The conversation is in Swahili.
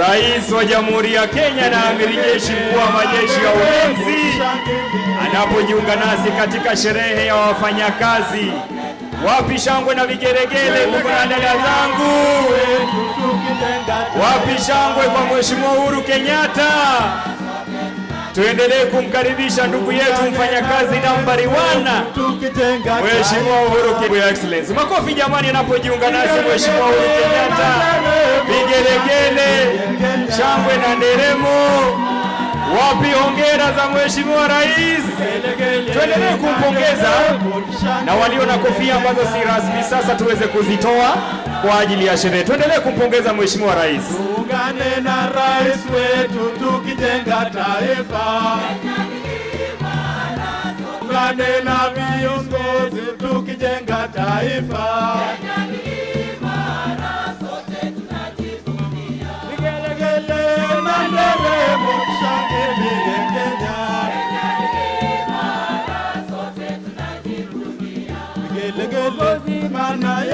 Rais wa Jamhuri ya Kenya na Amiri Jeshi Mkuu wa Majeshi ya Ulinzi anapojiunga nasi katika sherehe ya wafanyakazi. Wapi shangwe na vigeregele kwa dada zangu? Wapi shangwe kwa Mheshimiwa Uhuru Kenyatta? Tuendelee kumkaribisha ndugu yetu mfanyakazi nambari 1 Mheshimiwa Uhuru Kenyatta. Excellence. Makofi jamani anapojiunga nasi Mheshimiwa Uhuru Kenyatta. Vigelegele, shangwe na nderemo. Wapi hongera za Mheshimiwa Rais? Tuendelee kumpongeza na walio na kofia ambazo si rasmi sasa tuweze kuzitoa kwa ajili ya sherehe. Tuendelee kumpongeza Mheshimiwa Rais. Tuungane na rais wetu tukijenga taifa. Tuungane na viongozi tukijenga taifa. Vigelegele na nderemo tushangilie Kenya. Vigelegele maana